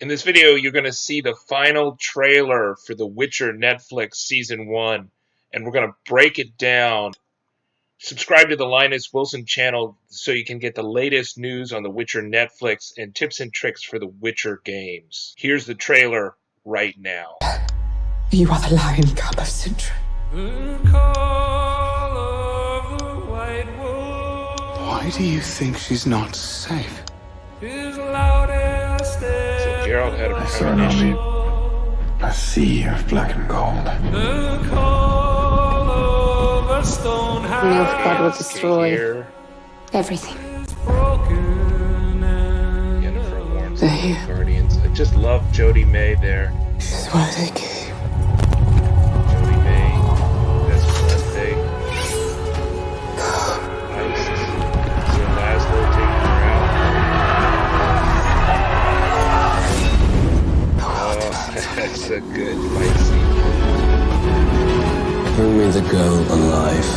In this video, you're going to see the final trailer for The Witcher Netflix Season 1, and we're going to break it down. Subscribe to the Linus Wilson channel so you can get the latest news on The Witcher Netflix and tips and tricks for The Witcher games. Here's the trailer right now. You are the Lion Cub of Cintra. Why do you think she's not safe? So Geralt had a premonition. A sea of black and gold. Nilfguard will destroy Cahir. everything. Yennefer warns the Guardians. I just love Jodie May there. This is why they came. Jodie May. That's Wednesday. Nice. So Lazlo taking her out. Oh, that's a good fight scene. Bring me the girl alive.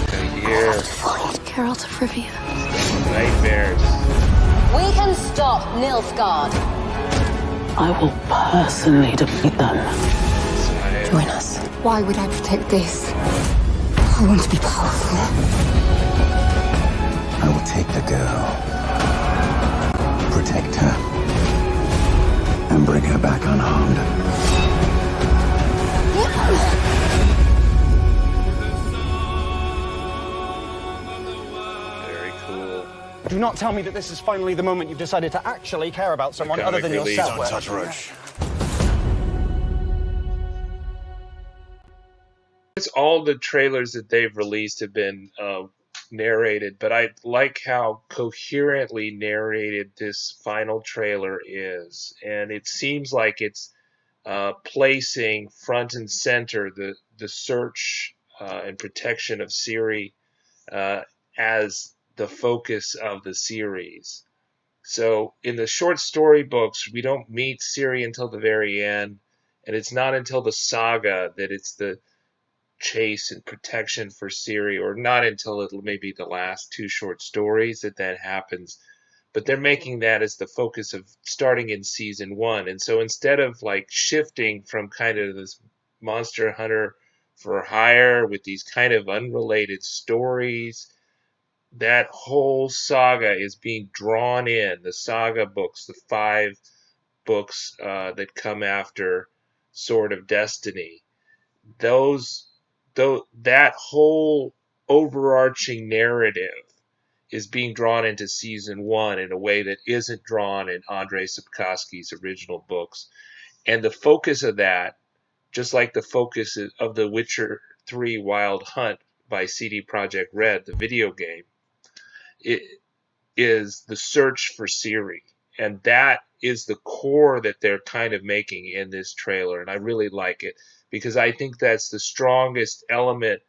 Cahir. Find Geralt of Rivia. Nightmares. We can stop Nilfguard. I will personally defeat them. Tissaia. Join us. Why would I protect this? I want to be powerful. I will take the girl, protect her, and bring her back unharmed. Very cool. Do not tell me that this is finally the moment you've decided to actually care about someone other than Comic relief. yourself. Don't touch Roach. It's all the trailers that they've released have been narrated, but I like how coherently narrated this final trailer is, and it seems like it's placing front and center the search and protection of Ciri as the focus of the series. So in the short story books, we don't meet Ciri until the very end, and it's not until the saga that it's the chase and protection for Ciri, or not until maybe the last two short stories that happens. But they're making that as the focus of starting in season 1. And so instead of like shifting from kind of this monster hunter for hire with these kind of unrelated stories, that whole saga is being drawn in. The saga books, the 5 books that come after Sword of Destiny, that whole overarching narrative is being drawn into season 1 in a way that isn't drawn in Andrzej Sapkowski's original books. And the focus of that, just like the focus of The Witcher 3 Wild Hunt by CD Projekt Red, the video game, it is the search for Ciri. And that is the core that they're kind of making in this trailer. And I really like it, because I think that's the strongest element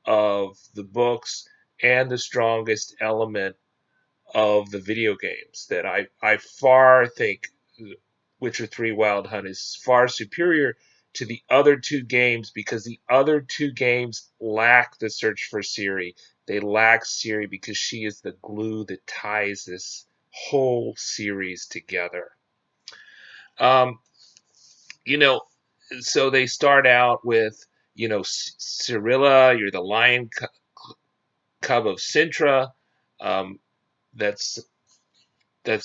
of the books and the strongest element of the video games. That I far think Witcher 3 Wild Hunt is far superior to the other 2 games, because the other 2 games lack the search for Ciri. They lack Ciri because she is the glue that ties this whole series together. So they start out with, Cirilla, you're the Lion Cub of Cintra. That's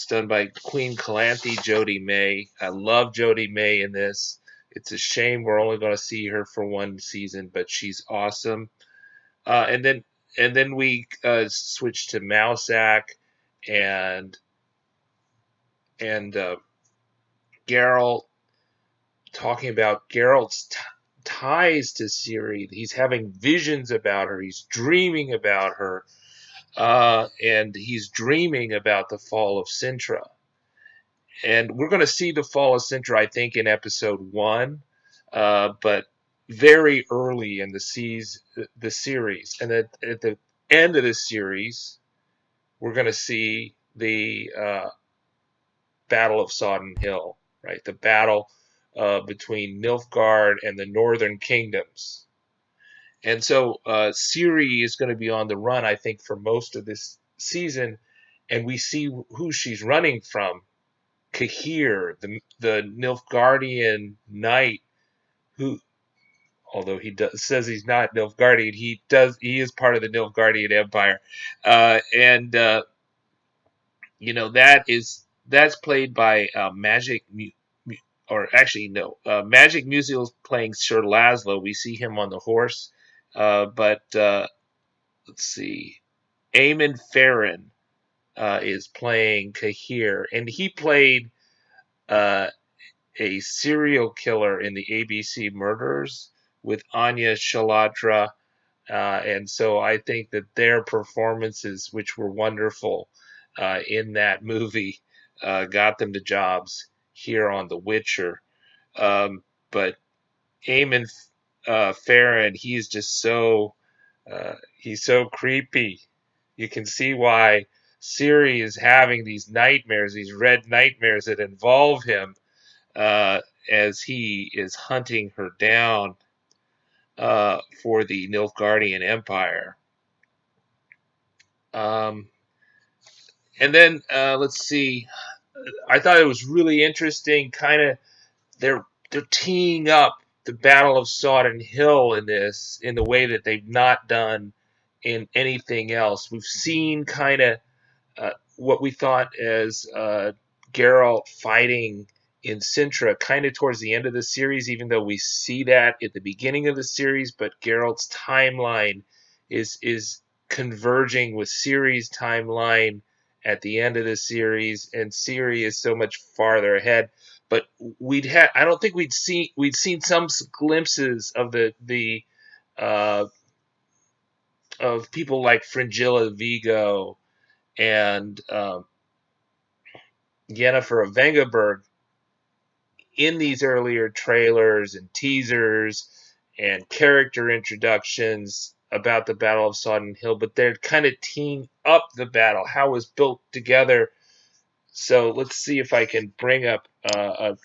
done by Queen Calanthe, Jodie May. I love Jodie May in this. It's a shame we're only going to see her for 1 season, but she's awesome. And then we switch to Mousak and Geralt, talking about Geralt's ties to Ciri. He's having visions about her. He's dreaming about her. And he's dreaming about the fall of Cintra. And we're going to see the fall of Cintra, I think, in episode 1, but very early in the series. And at the end of the series, we're going to see the Battle of Sodden Hill, right? The battle between Nilfgaard and the Northern Kingdoms. And so Ciri is going to be on the run, I think, for most of this season, and we see who she's running from Cahir, the Nilfgaardian knight, who, although says he's not Nilfgaardian, he is part of the Nilfgaardian Empire, and that's played by Magic Musial's playing Sir Lazlo. We see him on the horse, but let's see, Eamon Farron is playing Cahir, and he played a serial killer in the ABC Murders with Anya Shalatra. And so I think that their performances, which were wonderful in that movie, got them the jobs here on The Witcher. But Eamon Farron, he's just he's so creepy. You can see why Ciri is having these nightmares, these red nightmares that involve him as he is hunting her down for the Nilfgaardian Empire. And then let's see. I thought it was really interesting. Kind of, they're teeing up the Battle of Sodden Hill in the way that they've not done in anything else. We've seen kind of what we thought as Geralt fighting in Cintra kind of towards the end of the series, even though we see that at the beginning of the series, but Geralt's timeline is converging with Ciri's timeline at the end of the series, and Ciri is so much farther ahead. But I don't think we'd seen some glimpses of of people like Fringilla Vigo and Yennefer of Vengaberg in these earlier trailers and teasers and character introductions about the Battle of Sodden Hill, but they're kind of teeing up the battle, how it was built together. So let's see if I can bring up a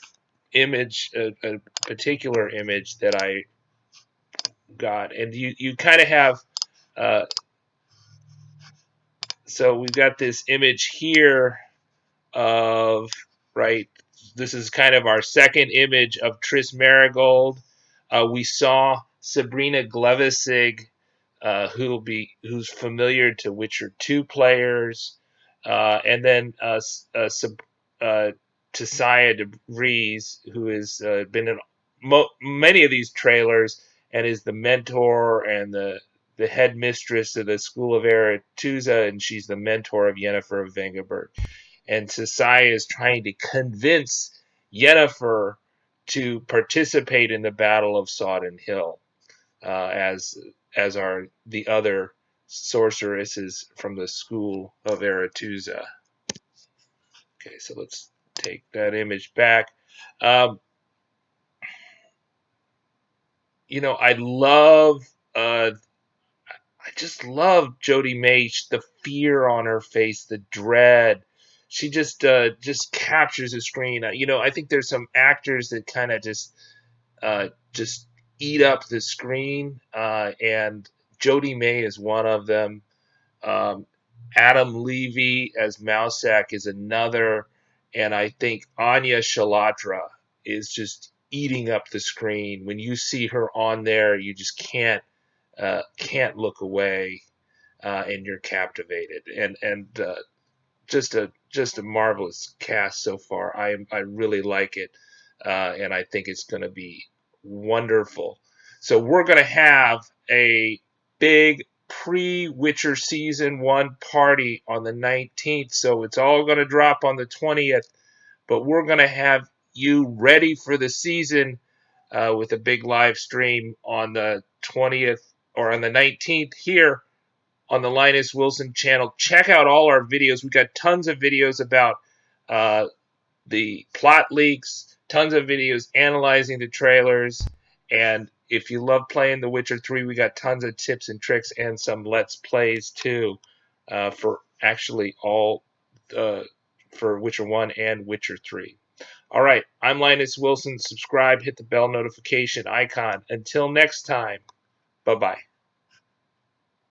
particular image that I got, and you kind of have. So we've got this image here of, right, this is kind of our second image of Triss Merigold. We saw Sabrina Glevisig, who's familiar to Witcher 2 players, and then Tissaia DeVries, who has been in many of these trailers and is the mentor and the headmistress of the School of Aretuza, and she's the mentor of Yennefer of Vengaberg. And Tissaia is trying to convince Yennefer to participate in the Battle of Sodden Hill, as are the other sorceresses from the School of Aretuza. Okay, so let's take that image back. I just love Jodie May, the fear on her face, the dread. She just captures the screen. I think there's some actors that kind of just eat up the screen, and Jodie May is one of them. Adam Levy as Mousak is another, and I think Anya Shalatra is just eating up the screen. When you see her on there, you just can't look away, and you're captivated. And just a marvelous cast so far. I really like it, and I think it's going to be wonderful. So we're going to have a big pre-Witcher Season 1 party on the 19th, so it's all going to drop on the 20th, but we're going to have you ready for the season with a big live stream on the 20th or on the 19th here on the Linus Wilson channel. Check out all our videos. We got tons of videos about the plot leaks, tons of videos analyzing the trailers, and if you love playing The Witcher 3, we got tons of tips and tricks and some Let's Plays too, for actually all for Witcher 1 and Witcher 3. All right, I'm Linus Wilson. Subscribe, hit the bell notification icon. Until next time, bye-bye.